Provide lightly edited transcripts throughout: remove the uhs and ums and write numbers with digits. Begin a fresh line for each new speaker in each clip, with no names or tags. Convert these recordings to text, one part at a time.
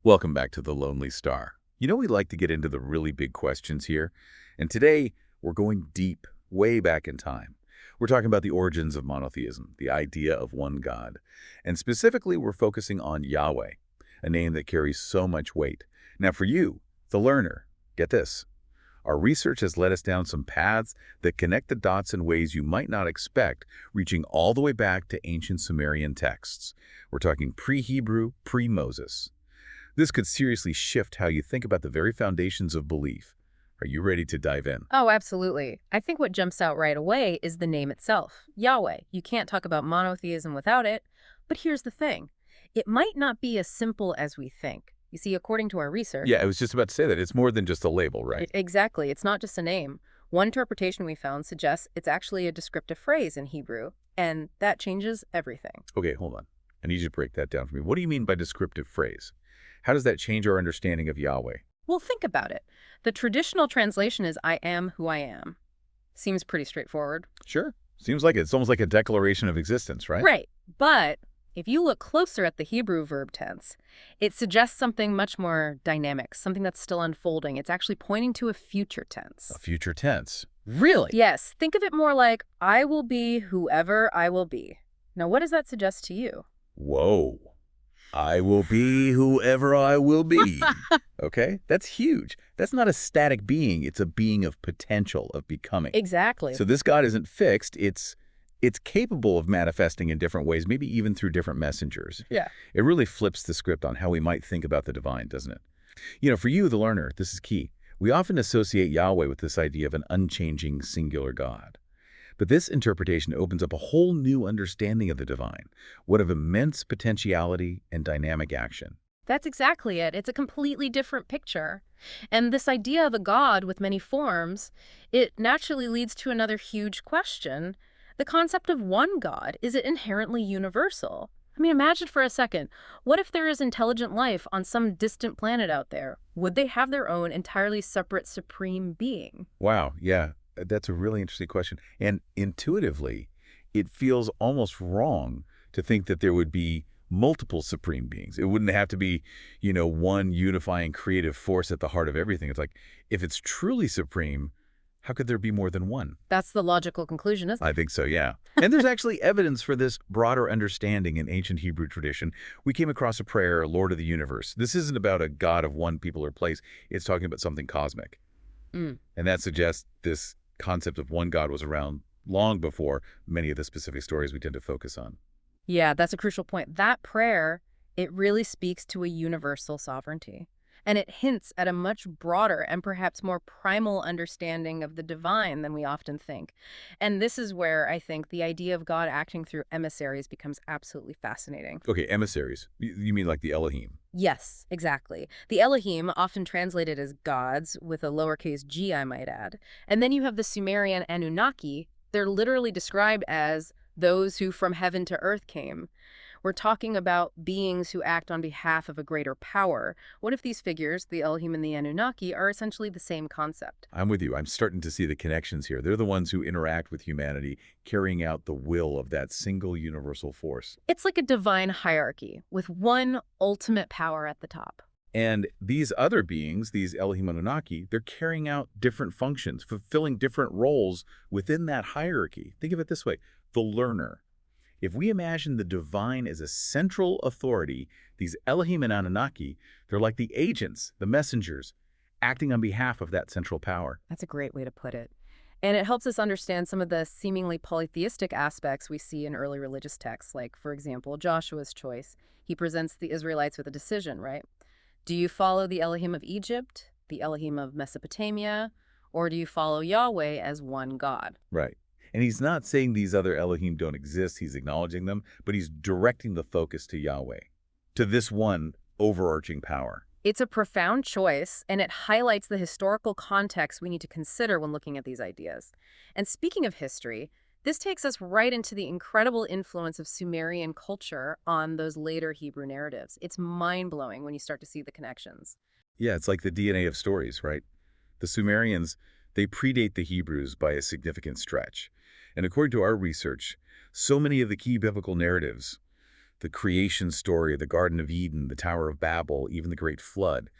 Welcome back to The Lonely Star. You know, we like to get into the really big questions here, and today we're going deep, way back in time. We're talking about the origins of monotheism, the idea of one God, and specifically we're focusing on Yahweh, a name that carries so much weight. Now for you, the learner, get this. Our research has led us down some paths that connect the dots in ways you might not expect, reaching all the way back to ancient Sumerian texts. We're talking pre-Hebrew, pre-Moses. This could seriously shift how you think about the very foundations of belief. Are you ready to dive in?
Oh, absolutely. I think what jumps out right away is the name itself, Yahweh. You can't talk about monotheism without it. But here's the thing. It might not be as simple as we think. You see, according to our research,
Yeah, I was just about to say that. It's more than just a label, right?
exactly, it's not just a name. One interpretation we found suggests it's actually a descriptive phrase in Hebrew, and that changes everything.
Okay, hold on. I need you to break that down for me. What do you mean by descriptive phrase? How does that change our understanding of Yahweh?
Well, think about it. The traditional translation is I am who I am. Seems pretty straightforward.
Sure. Seems like it's almost like a declaration of existence, right?
Right. But if you look closer at the Hebrew verb tense, it suggests something much more dynamic, something that's still unfolding. It's actually pointing to a future tense.
A future tense. Really?
Yes, think of it more like, I will be whoever I will be. Now, what does that suggest to you?
Whoa. I will be whoever I will be. Okay? That's huge. That's not a static being. It's a being of potential, of becoming.
Exactly.
So this God isn't fixed. It's capable of manifesting in different ways, maybe even through different messengers.
Yeah.
It really flips the script on how we might think about the divine, doesn't it? You know, for you, the learner, this is key. We often associate Yahweh with this idea of an unchanging singular God. But this interpretation opens up a whole new understanding of the divine, one of immense potentiality and dynamic action.
That's exactly it. It's a completely different picture. And this idea of a God with many forms, it naturally leads to another huge question. The concept of one God, is it inherently universal? I mean, imagine for a second, what if there is intelligent life on some distant planet out there? Would they have their own entirely separate supreme being?
Wow, yeah, that's a really interesting question. And intuitively, it feels almost wrong to think that there would be multiple supreme beings. It wouldn't have to be, one unifying creative force at the heart of everything. It's like, if it's truly supreme, how could there be more than one?
That's the logical conclusion, isn't it?
I think so, yeah. And there's actually evidence for this broader understanding in ancient Hebrew tradition. We came across a prayer, Lord of the Universe. This isn't about a God of one people or place. It's talking about something cosmic.
Mm.
And that suggests this concept of one God was around long before many of the specific stories we tend to focus on.
Yeah, that's a crucial point. That prayer, it really speaks to a universal sovereignty. And it hints at a much broader and perhaps more primal understanding of the divine than we often think. And this is where I think the idea of God acting through emissaries becomes absolutely fascinating.
Okay, emissaries. You mean like the Elohim?
Yes, exactly. The Elohim, often translated as gods, with a lowercase g, I might add. And then you have the Sumerian Anunnaki. They're literally described as those who from heaven to earth came. We're talking about beings who act on behalf of a greater power. What if these figures, the Elohim and the Anunnaki, are essentially the same concept?
I'm with you. I'm starting to see the connections here. They're the ones who interact with humanity, carrying out the will of that single universal force.
It's like a divine hierarchy, with one ultimate power at the top.
And these other beings, these Elohim Anunnaki, they're carrying out different functions, fulfilling different roles within that hierarchy. Think of it this way, the learner. If we imagine the divine as a central authority, these Elohim and Anunnaki, they're like the agents, the messengers, acting on behalf of that central power.
That's a great way to put it. And it helps us understand some of the seemingly polytheistic aspects we see in early religious texts, like, for example, Joshua's choice. He presents the Israelites with a decision, right? Do you follow the Elohim of Egypt, the Elohim of Mesopotamia, or do you follow Yahweh as one God?
Right. And he's not saying these other Elohim don't exist, he's acknowledging them, but he's directing the focus to Yahweh, to this one overarching power.
It's a profound choice, and it highlights the historical context we need to consider when looking at these ideas. And speaking of history, this takes us right into the incredible influence of Sumerian culture on those later Hebrew narratives. It's mind-blowing when you start to see the connections.
Yeah, it's like the DNA of stories, right? The Sumerians, they predate the Hebrews by a significant stretch. And according to our research, so many of the key biblical narratives, The creation story, the Garden of Eden, the Tower of Babel, even the Great Flood,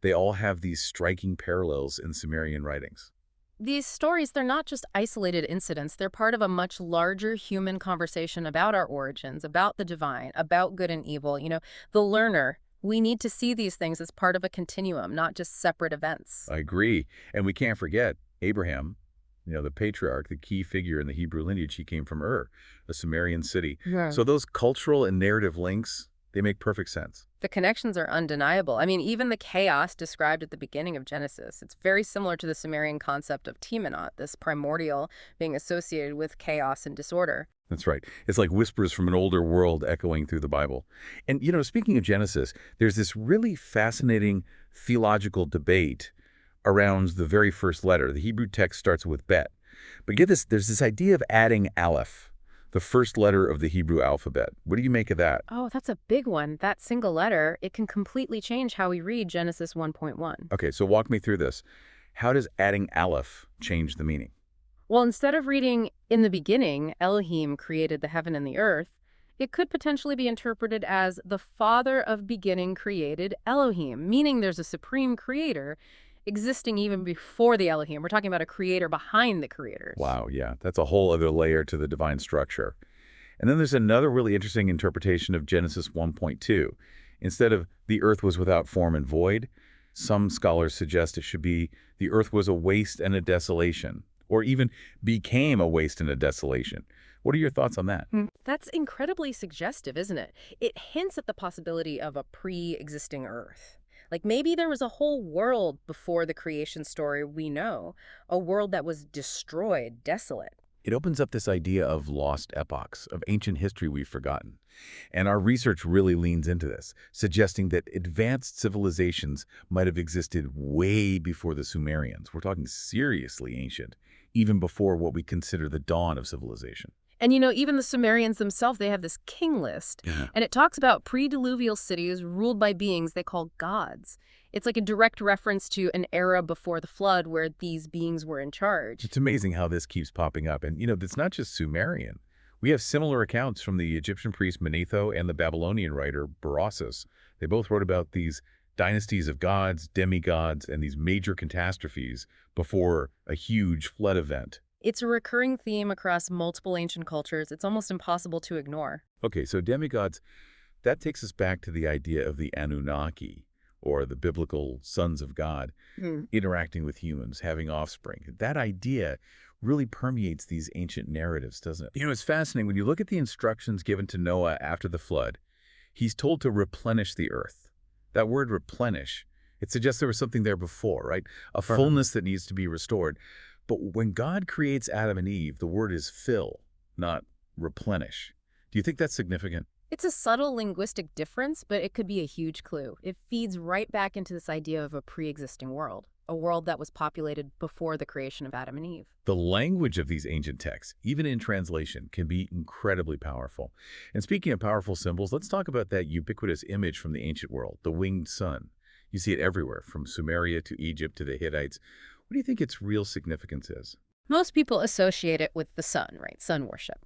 they all have these striking parallels in Sumerian writings.
These stories, they're not just isolated incidents. They're part of a much larger human conversation about our origins, about the divine, about good and evil. The learner, we need to see these things as part of a continuum, not just separate events.
I agree. And we can't forget Abraham, the patriarch, the key figure in the Hebrew lineage. He came from Ur, a Sumerian city.
Yeah.
So those cultural and narrative links, they make perfect sense.
The connections are undeniable. I mean, even the chaos described at the beginning of Genesis, it's very similar to the Sumerian concept of Tiamat, this primordial being associated with chaos and disorder.
That's right. It's like whispers from an older world echoing through the Bible. And, speaking of Genesis, there's this really fascinating theological debate around the very first letter. The Hebrew text starts with bet. But get this, there's this idea of adding aleph, the first letter of the Hebrew alphabet. What do you make of that?
Oh, that's a big one. That single letter, it can completely change how we read Genesis 1.1.
Okay, so walk me through this. How does adding aleph change the meaning?
Well, instead of reading, "In the beginning, Elohim created the heaven and the earth," it could potentially be interpreted as "the Father of beginning created Elohim," meaning there's a supreme creator existing even before the Elohim. We're talking about a creator behind the creators.
Wow, yeah, that's a whole other layer to the divine structure. And then there's another really interesting interpretation of Genesis 1.2. Instead of "the earth was without form and void," some scholars suggest it should be "the earth was a waste and a desolation," or even "became a waste and a desolation." What are your thoughts on that?
That's incredibly suggestive, isn't it? It hints at the possibility of a pre-existing earth. Like maybe there was a whole world before the creation story we know, a world that was destroyed, desolate.
It opens up this idea of lost epochs, of ancient history we've forgotten. And our research really leans into this, suggesting that advanced civilizations might have existed way before the Sumerians. We're talking seriously ancient, even before what we consider the dawn of civilization.
And even the Sumerians themselves, they have this king list.
Yeah.
And it talks about pre-diluvial cities ruled by beings they call gods. It's like a direct reference to an era before the flood where these beings were in charge.
It's amazing how this keeps popping up. And, it's not just Sumerian. We have similar accounts from the Egyptian priest Manetho and the Babylonian writer Berossus. They both wrote about these dynasties of gods, demigods, and these major catastrophes before a huge flood event.
It's a recurring theme across multiple ancient cultures. It's almost impossible to ignore.
Okay, so demigods, that takes us back to the idea of the Anunnaki, or the biblical sons of God, interacting with humans, having offspring. That idea really permeates these ancient narratives, doesn't it? It's fascinating. When you look at the instructions given to Noah after the flood, he's told to replenish the earth. That word replenish, it suggests there was something there before, right? A fullness that needs to be restored. But when God creates Adam and Eve, the word is fill, not replenish. Do you think that's significant?
It's a subtle linguistic difference, but it could be a huge clue. It feeds right back into this idea of a pre-existing world, a world that was populated before the creation of Adam and Eve.
The language of these ancient texts, even in translation, can be incredibly powerful. And speaking of powerful symbols, let's talk about that ubiquitous image from the ancient world, the winged sun. You see it everywhere, from Sumeria to Egypt to the Hittites. What do you think its real significance is?
Most people associate it with the sun, right? Sun worship.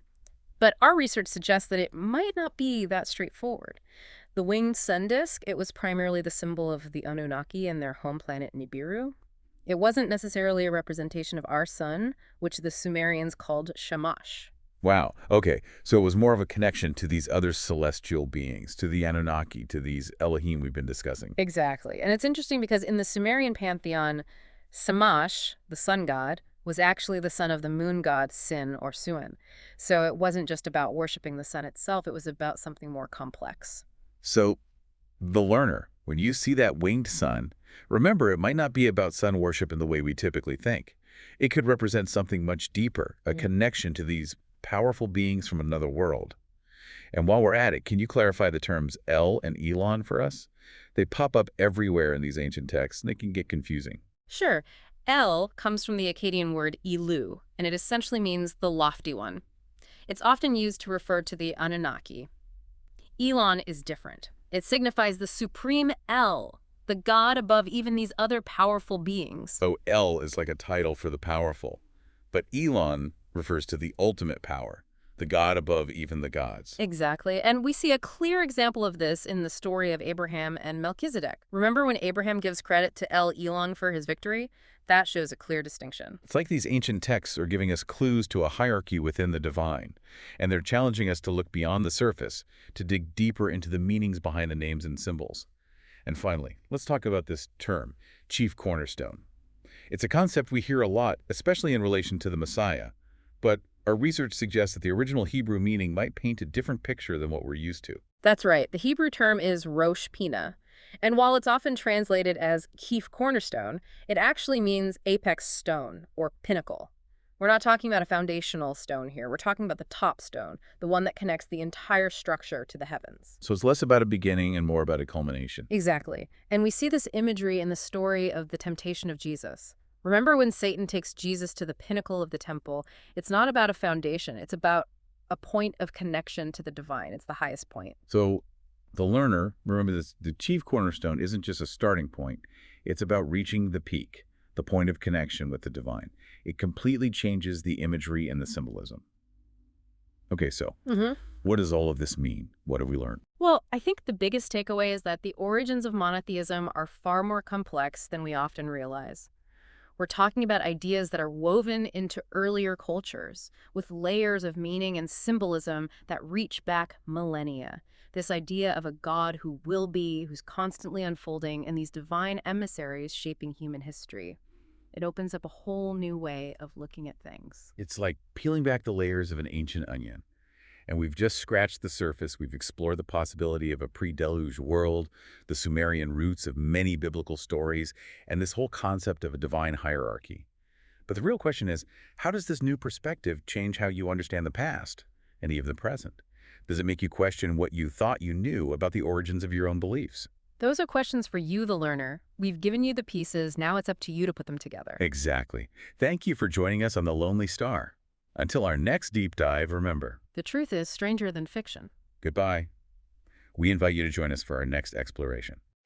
But our research suggests that it might not be that straightforward. The winged sun disk, it was primarily the symbol of the Anunnaki and their home planet Nibiru. It wasn't necessarily a representation of our sun, which the Sumerians called Shamash.
Wow. Okay. So it was more of a connection to these other celestial beings, to the Anunnaki, to these Elohim we've been discussing.
Exactly. And it's interesting because in the Sumerian pantheon, Shamash, the sun god, was actually the son of the moon god Sin or Suan. So it wasn't just about worshiping the sun itself, it was about something more complex.
So the learner, when you see that winged sun, remember it might not be about sun worship in the way we typically think. It could represent something much deeper, a connection to these powerful beings from another world. And while we're at it, can you clarify the terms El and Elon for us? They pop up everywhere in these ancient texts, and they can get confusing.
Sure. El comes from the Akkadian word Elu, and it essentially means the lofty one. It's often used to refer to the Anunnaki. Elon is different. It signifies the supreme El, the god above even these other powerful beings.
So El is like a title for the powerful, but Elon refers to the ultimate power, the God above even the gods.
Exactly. And we see a clear example of this in the story of Abraham and Melchizedek. Remember when Abraham gives credit to El Elon for his victory? That shows a clear distinction.
It's like these ancient texts are giving us clues to a hierarchy within the divine, and they're challenging us to look beyond the surface, to dig deeper into the meanings behind the names and symbols. And finally, let's talk about this term, chief cornerstone. It's a concept we hear a lot, especially in relation to the Messiah, but our research suggests that the original Hebrew meaning might paint a different picture than what we're used to.
That's right. The Hebrew term is Rosh Pina. And while it's often translated as chief cornerstone, it actually means apex stone or pinnacle. We're not talking about a foundational stone here. We're talking about the top stone, the one that connects the entire structure to the heavens.
So it's less about a beginning and more about a culmination.
Exactly. And we see this imagery in the story of the temptation of Jesus. Remember when Satan takes Jesus to the pinnacle of the temple? It's not about a foundation. It's about a point of connection to the divine. It's the highest point.
So the learner, remember this, the chief cornerstone isn't just a starting point. It's about reaching the peak, the point of connection with the divine. It completely changes the imagery and the symbolism. Okay, so what does all of this mean? What have we learned?
Well, I think the biggest takeaway is that the origins of monotheism are far more complex than we often realize. We're talking about ideas that are woven into earlier cultures, with layers of meaning and symbolism that reach back millennia. This idea of a God who will be, who's constantly unfolding, and these divine emissaries shaping human history. It opens up a whole new way of looking at things.
It's like peeling back the layers of an ancient onion. And we've just scratched the surface. We've explored the possibility of a pre-deluge world, the Sumerian roots of many biblical stories, and this whole concept of a divine hierarchy. But the real question is, how does this new perspective change how you understand the past and even the present? Does it make you question what you thought you knew about the origins of your own beliefs?
Those are questions for you, the learner. We've given you the pieces. Now it's up to you to put them together.
Exactly. Thank you for joining us on The Lonely Star. Until our next deep dive, remember,
The truth is stranger than fiction.
goodbye. We invite you to join us for our next exploration.